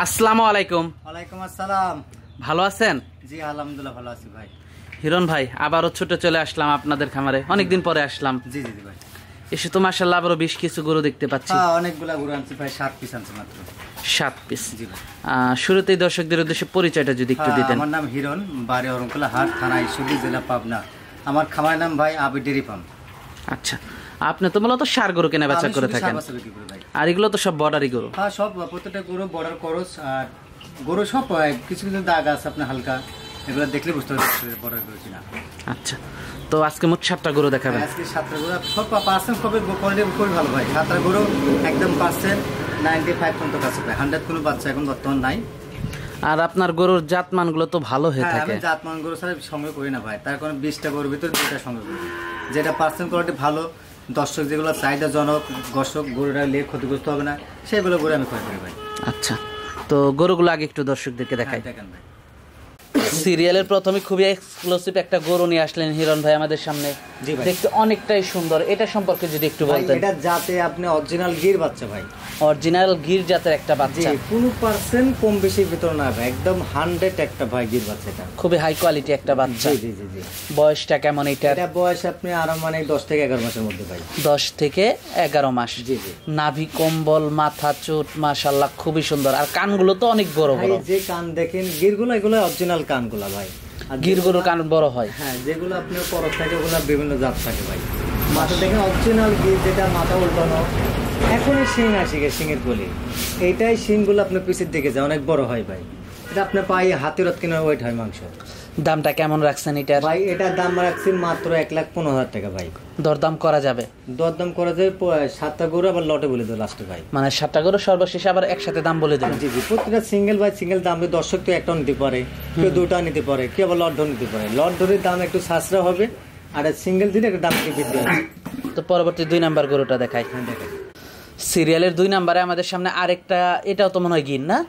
আসসালামু আলাইকুম। ওয়ালাইকুম আসসালাম। ভালো আছেন? জি আলহামদুলিল্লাহ ভালো আছি ভাই। হিরণ ভাই, আবারও ছুটে চলে আসলাম আপনাদের খামারে, অনেকদিন পরে আসলাম। জি জি ভাই। এসে তো মাশাআল্লাহ আবারও বেশ কিছু গরু দেখতে পাচ্ছি। হ্যাঁ, অনেকগুলা গরু আনছি ভাই, 7 পিস আনছি মাত্র। 7 পিস। জি ভাই। শুরুতেই দর্শকদের উদ্দেশ্যে পরিচয়টা যদি একটু দিতেন। আমার নাম হিরণ, বাড়ি অরণকুলা হাট, থানা ঈশ্বরদী, জেলা পাবনা। আমার খামারের নাম ভাই আবি ডেরি ফার্ম। আচ্ছা, আপনি তো মূলত সার গরু কেনা বেচা করে থাকেন, আর এগুলো তো সব বর্ডারি গরু? হ্যাঁ, সব প্রত্যেকটা গরু বর্ডার করস। আর গরু সব কিছু কিছু দাগ আছে আপনার হালকা, এগুলো দেখলে বুঝতে পারছি বর্ডার গরু কিনা। আচ্ছা, তো আজকে মোট 7টা গরু দেখাবেন? আজকে 7টা গরু, সব পার্সেন্ট খুবই কোয়ালিটি খুবই ভালো ভাই। 7টা গরু একদম পার্সেন্ট 95 পর্যন্ত কাছে প্রায় 100 কোনো বাচ্চা এখন বর্তমান নাই। আর আপনার গরুর জাতমানগুলো তো ভালো হয়ে থাকে? আমি জাতমান গরু ছাড়া সংগ্রহ করি না ভাই, তার কারণে 20টা গরুর ভিতরে 2টা সংগ্রহ করি, যেটা পার্সেন্ট কোয়ালিটি ভালো, দর্শক যেগুলো চাহিদাজনক, দর্শক গরুটা নিয়ে ক্ষতিগ্রস্ত হবে না, সেগুলো গরু আমি ক্রয় করি ভাই। আচ্ছা, তো গরুগুলো আগে একটু দর্শকদেরকে দেখাই। দেখেন ভাই, সিরিয়ালের প্রথমে খুবই এক্সক্লুসিভ একটা গরু নিয়ে আসলেন হিরণ ভাই আমাদের সামনে। জি ভাই। দেখতে অনেকটাই সুন্দর, এটা সম্পর্কে যদি একটু বলতেন। এটা জাতে আপনি অরিজিনাল গির বাচ্চা ভাই, অরিজিনাল গির জাতের একটা বাচ্চা, কোনো পার্সেন্ট কম বেশির ভিতর না ভাই, একদম 100 একটা ভাই গির বাচ্চা। এটা খুবই হাই কোয়ালিটি একটা বাচ্চা। জি জি জি। বয়সটা কেমন এটা? এটা বয়স আপনি আর মানে 10 থেকে 11 মাসের মধ্যে ভাই। 10 থেকে 11 মাস। জি জি। নাভি কম্বল, মাথা চুট মাশাআল্লাহ খুবই সুন্দর, আর কানগুলো তো অনেক বড় বড়। যে কান দেখেন গিরগুলো, এগুলো অরিজিনাল কানগুলো ভাই। গির গরুর কান বড় হয়? হ্যাঁ, যেগুলো আপনার পরশ থাকে ওগুলো বিভিন্ন জাত থাকে ভাই। মাথা দেখেন অরিজিনাল গির, যেটা মাথা উল্টানো, এখনই শিং আসি গে, শিঙের গলি, এইটাই শিংগুলো আপনার পিছের দিকে যায়, অনেক বড় হয় ভাই। এটা আপনার পাই হাতের কিনা ওয়েট হয় মাংস। দামটা কেমন রাখছেন এটার? ভাই এটার দাম রাখছি মাত্র 1,15,000 টাকা ভাই। দরদাম করা যাবে? দরদাম করা যায়, 7টা গরু আবার লটে বলে দেবো লাস্টে ভাই। মানে 7টা গরু সর্বশেষে আবার একসাথে দাম বলে দেবেন? জি জি, প্রত্যেকটা সিঙ্গেল ভাই সিঙ্গেল দামে দর্শক তো একটা নিতে পারে, কেউ 2টা নিতে পারে, কেউ আবার লট ধরে নিতে পারে। লট ধরের দাম একটু সাশ্রয় হবে, আর সিঙ্গেল দিলে একটা দাম একটু বৃদ্ধি হবে। তো পরবর্তী 2 নাম্বার গরুটা দেখাই। হ্যাঁ দেখেন, সিরিয়ালের 2 নাম্বারে আমাদের সামনে আরেকটা, এটাও তো মনে হয় গির না?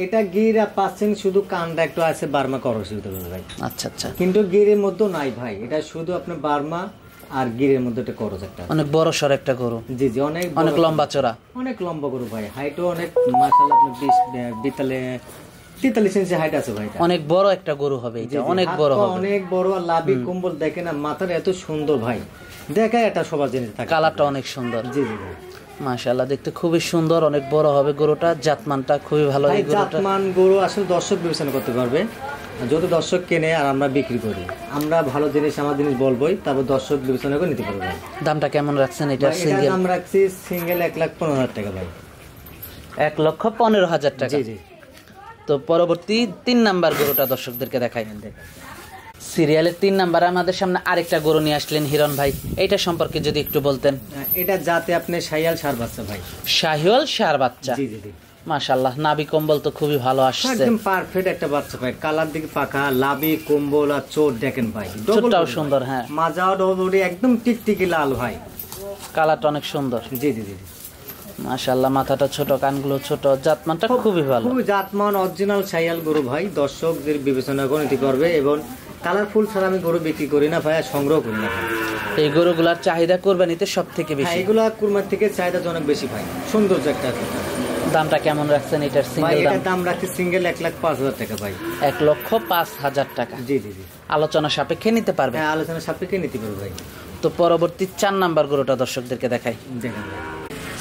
এটা গির পাচ্ছেন, শুধু কানটা একটু আছে বার্মা করস ভাই। আচ্ছা আচ্ছা, কিন্তু গিরের মধ্যে নাই ভাই, এটা শুধু আপনার বার্মা আর গিরের মধ্যে একটা করস একটা। অনেক বড় সর একটা গরু। জি জি, অনেক অনেক লম্বা চড়া, অনেক লম্বা গরু ভাই, হাইটও অনেক মাশাআল্লাহ আপনার 43 ইঞ্চি হাইট আছে ভাই। অনেক বড় একটা গরু হবে এটা, অনেক বড় হবে, অনেক বড়। আর লাভি কম্বল দেখেন না, মাথার এত সুন্দর ভাই, দেখায় এটা সবার জিনিস থাকে। কালারটা অনেক সুন্দর। জি জি ভাই, মাশাআল্লাহ দেখতে খুবই সুন্দর, অনেক বড় হবে গরুটা, জাতমানটা খুবই ভালো। এই গরুটা জাতমান গরু আসলে দর্শক বিবেচনা করতে পারবে, যত দর্শক কেনে আর আমরা বিক্রি করি, আমরা ভালো জিনিস আমার জিনিস বলবোই, তারপর দর্শক বিবেচনা করে নিতে পারবে। দামটা কেমন রাখছেন এটা? সিঙ্গেল দাম রাখছি সিঙ্গেল 1,15,000 টাকা ভাই। 1,15,000 টাকা। জি জি। তো পরবর্তী 3 নাম্বার গরুটা দর্শকদেরকে দেখাই। সিরিয়ালের 3 নাম্বারে আমাদের সামনে আরেকটা গরু নিয়ে আসলেন হিরণ ভাই, এটা সম্পর্কে যদি একটু বলতেন। এটা জাতে আপনি শাহিয়াল ষাঁড় বাচ্চা ভাই। শাহিওয়াল ষাঁড় বাচ্চা? জি জি জি। মাশাআল্লাহ, নাভি কম্বল তো খুবই ভালো আসছে, একদম পারফেক্ট একটা বাচ্চা ভাই। কালার দিকে পাকা, লাভি কম্বল আর চোট দেখেন ভাই, চোটটাও সুন্দর। হ্যাঁ, মাজাও ডবল, একদম টিকটিকি লাল ভাই, কালারটা অনেক সুন্দর। জি জি জি। মাশাআল্লাহ, মাথাটা ছোট, কানগুলো ছোট, জাতমানটা খুবই ভালো, খুবই জাতমান অরিজিনাল শাহিয়াল গরু ভাই, দর্শকদের বিবেচনা করে নিতে পারবে। এবং কালারফুল ছাড়া আমি গরু বিক্রি করি না ভাই, সংগ্রহ করি না ভাই। এই গরুগুলার চাহিদা কুরবানিতে সব থেকে বেশি? এগুলা কুরবানি থেকে চাহিদা অনেক বেশি ভাই, সৌন্দর্য একটা আছে। দামটা কেমন রাখছেন এটার? সিঙ্গেল দাম রাখছি সিঙ্গেল 1,05,000 টাকা ভাই। 1,05,000 টাকা। জি জি জি। আলোচনা সাপেক্ষে নিতে পারবে? হ্যাঁ, আলোচনা সাপেক্ষে নিতে পারবে ভাই। তো পরবর্তী 4 নাম্বার গরুটা দর্শকদেরকে দেখাই। দেখেন ভাই,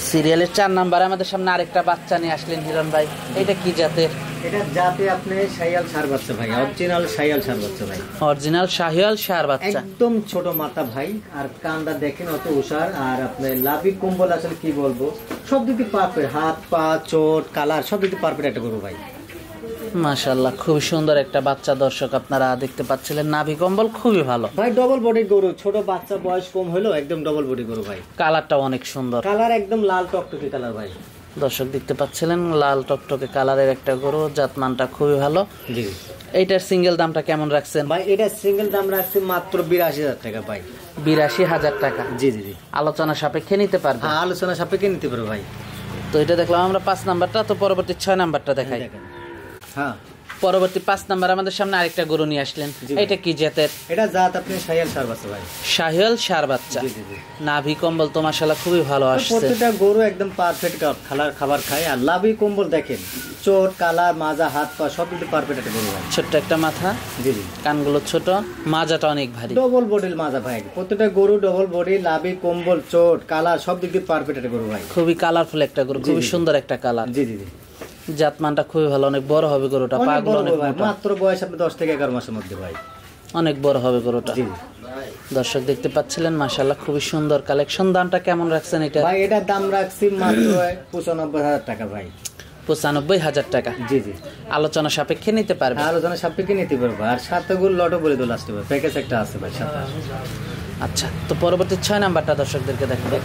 সিরিয়ালের 4 নাম্বারে আমাদের সামনে আরেকটা বাচ্চা নিয়ে আসলেন হিরণ ভাই, এটা কি জাতের? এটা জাতে আপনি শাহিয়াল ষাঁড় বাচ্চা ভাই, অরিজিনাল শাহিয়াল ষাঁড় বাচ্চা ভাই। অরিজিনাল শাহিওয়াল ষাঁড় বাচ্চা, একদম ছোট মাথা ভাই, আর কানটা দেখেন অত উষার, আর আপনার লাভি কম্বল আসলে কি বলবো, সব দিকে পারফেক্ট, হাত পা চোট কালার সব দিকে পারফেক্ট একটা গরু ভাই। মাশাআল্লাহ, খুবই সুন্দর একটা বাচ্চা। দর্শক আপনারা দেখতে পাচ্ছিলেন, নাভি কম্বল খুবই ভালো ভাই। ডবল বডি গরু, ছোট বাচ্চা, বয়স কম হলো, একদম ডবল বডি গরু ভাই। কালারটা অনেক সুন্দর, কালার একদম লাল টকটকে কালার ভাই। দর্শক দেখতে পাচ্ছিলেন লাল টকটকে কালারের একটা গরু, জাতমানটা খুবই ভালো। জি। এইটার সিঙ্গেল দামটা কেমন রাখছেন ভাই? এটা সিঙ্গেল দাম রাখছি মাত্র 82,000 টাকা ভাই। 82,000 টাকা। জি জি জি। আলোচনা সাপেক্ষে নিতে পারবে? হ্যাঁ, আলোচনা সাপেক্ষে নিতে পারো ভাই। তো এটা দেখলাম আমরা 5 নাম্বারটা, তো পরবর্তী 6 নাম্বারটা দেখাই। হ্যাঁ, পরবর্তী 5 নাম্বার আমাদের সামনে আরেকটা গরু নিয়ে আসলেন। এটা কি জাতের? এটা জাত আপনি শাহিয়াল সার বাচ্চা ভাই। শাহিয়াল সার বাচ্চা। জি জি জি। নাভি কম্বল তো মাশাআল্লাহ খুবই ভালো আসছে। প্রত্যেকটা গরু একদম পারফেক্ট খাবার খায়। আর লাভি কম্বল দেখেন, চোট, কালার, মাজা, হাত পা সব কিছু পারফেক্ট একটা গরু ভাই। ছোট্ট একটা মাথা, জি জি। কানগুলো ছোট, মাজাটা অনেক ভারী। ডবল বডির মাজা ভাই। প্রত্যেকটা গরু ডবল বডি, লাভি কম্বল, চোট, কালার সব দিক দিয়ে পারফেক্ট একটা গরু ভাই। খুবই কালারফুল একটা গরু, খুবই সুন্দর একটা কালার। জি জি জি। জাতমানটা খুবই ভালো, অনেক বড় হবে গরুটা। পাগুলো অনেক মোটা। মাত্র বয়স আপনি 10 থেকে 11 মাসের মধ্যে ভাই। অনেক বড় হবে গরুটা। জি। দর্শক দেখতে পাচ্ছিলেন, মাশাআল্লাহ খুবই সুন্দর কালেকশন। দামটা কেমন রাখছেন এটা? ভাই এটার দাম রাখছি মাত্র 95,000 টাকা ভাই। 95,000 টাকা। জি জি। আলোচনা সাপেক্ষে নিতে পারবে? আলোচনা সাপেক্ষে নিতে পারবো। আর সাথে গুলো লটও বলে দিল লাস্টে ভাই, প্যাকেজ একটা আছে ভাই সাথে। আচ্ছা, তো পরবর্তী 6 নাম্বারটা দর্শকদেরকে দেখাবো।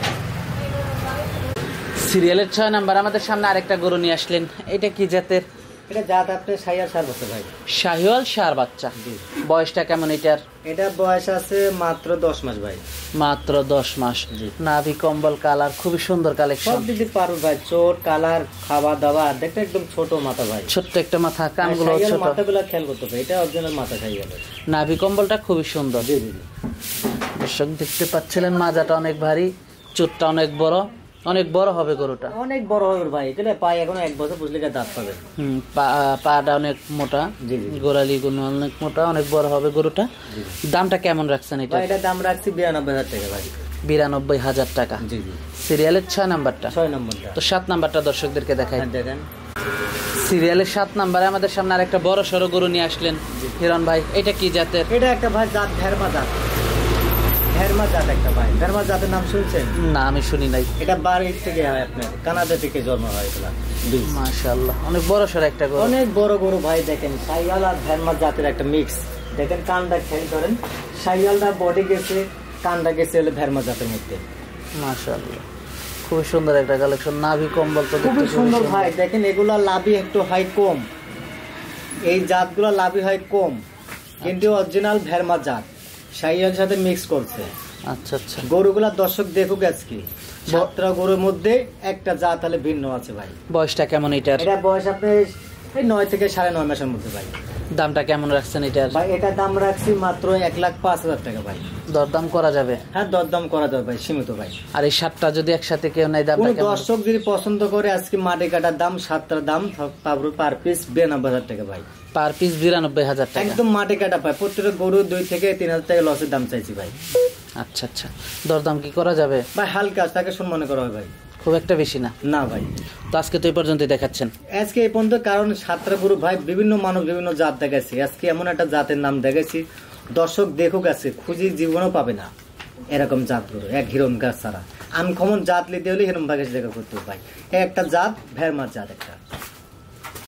সিরিয়ালের 6 নাম্বার আমাদের সামনে আরেকটা গরু নিয়ে আসলেন। এটা কি জাতের? এটা জাত আপনি শাহিয়াল সার বাচ্চা ভাই। শাহিওয়াল সার বাচ্চা। বয়সটা কেমন এটার? এটা বয়স আছে মাত্র 10 মাস ভাই। মাত্র 10 মাস। নাভি কম্বল কালার খুবই সুন্দর কালেকশন। সব দিক দিয়ে পারো ভাই। চোট, কালার, খাওয়া দাওয়া দেখতে একদম ছোট মাথা ভাই। ছোট্ট একটা মাথা, কানগুলো ছোট। মাথাগুলো খেয়াল করতে হবে, এটা অরিজিনাল মাথা শাহিয়াল। নাভি কম্বলটা খুবই সুন্দর। জি জি জি। দর্শক দেখতে পাচ্ছিলেন, মাজাটা অনেক ভারী, চোটটা অনেক বড়, অনেক বড় হবে গরুটা। অনেক বড় হবে ভাই। এটা পায়ে এখনো 1 বছর বুঝলে দাঁত পাবে। পাটা অনেক মোটা, গোড়ালি গুলো অনেক মোটা, অনেক বড় হবে গরুটা। দামটা কেমন রাখছেন এটা? এটা দাম রাখছি 92,000 টাকা ভাই। 92,000 টাকা। জি জি। সিরিয়ালের 6 নাম্বারটা। 6 নম্বরটা। তো 7 নাম্বারটা দর্শকদেরকে দেখাই। দেখেন, সিরিয়ালের 7 নাম্বারে আমাদের সামনে আরেকটা বড় সড়ো গরু নিয়ে আসলেন হিরণ ভাই। এটা কি জাতের? এটা একটা ভাই জাত ভেরমা জাত। ভেরমা জাত একটা ভাই। ভেরমা জাতের নাম শুনছেন? না, আমি শুনি নাই। এটা বাড়ির থেকে হয়, আপনার কানাডা থেকে জন্ম হয় এগুলা। মাশাআল্লাহ, অনেক বড় সড়ো একটা গরু। অনেক বড় গরু ভাই। দেখেন শাহিয়াল আর ভেরমা জাতের একটা মিক্স। দেখেন কানটা খেয়াল করেন, শাহিয়ালটা বডি গেছে, কানটা গেছে হলো ভেরমা জাতের মধ্যে। মাশাআল্লাহ, খুবই সুন্দর একটা কালেকশন। নাভি কম্বল তো খুবই সুন্দর ভাই। দেখেন এগুলা লাভি একটু হয় কম, এই জাতগুলো লাভি হয় কম, কিন্তু অরিজিনাল ভেরমা জাত শাহিয়ালের সাথে মিক্স করছে। আচ্ছা আচ্ছা। গরুগুলা দর্শক দেখুক আজকে, 7টা গরুর মধ্যে একটা জাত তাহলে ভিন্ন আছে ভাই। বয়সটা কেমন এটার? এটা বয়স আপনার এই 9 থেকে 9.5 মাসের মধ্যে ভাই। দামটা কেমন রাখছেন এটার? ভাই এটার দাম রাখছি মাত্র 1,05,000 টাকা ভাই। দরদাম করা যাবে? হ্যাঁ, দরদাম করা যাবে ভাই, সীমিত ভাই। আর এই 7টা যদি একসাথে কেউ নেয়, দামটা কেমন? দর্শক যদি পছন্দ করে, আজকে মাটি কাটার দাম 7টার দাম পাবো পার পিস 92,000 টাকা ভাই। পার পিস 92,000 টাকা। একদম মাটি কাটা পায়। প্রত্যেকটা গরু 2 থেকে 3,000 টাকা লসের দাম চাইছি ভাই। আচ্ছা আচ্ছা, দরদাম কি করা যাবে? ভাই হালকা, তাকে সম্মান করা হয় ভাই, খুব একটা বেশি না। না ভাই। তো আজকে তো এই পর্যন্তই দেখাচ্ছেন? আজকে এই পর্যন্ত, কারণ 7টা গরু ভাই বিভিন্ন মানুষ বিভিন্ন জাত দেখাচ্ছি। আজকে এমন একটা জাতের নাম দেখাচ্ছি, দর্শক দেখুক, আছে খুঁজি জীবনও পাবে না এরকম জাত গরু, এক হিরণ গাছ ছাড়া। আনকমন জাত নিতে হলে হিরণ ভাগের দেখা করতে ভাই। একটা জাত ভেরমার জাত একটা।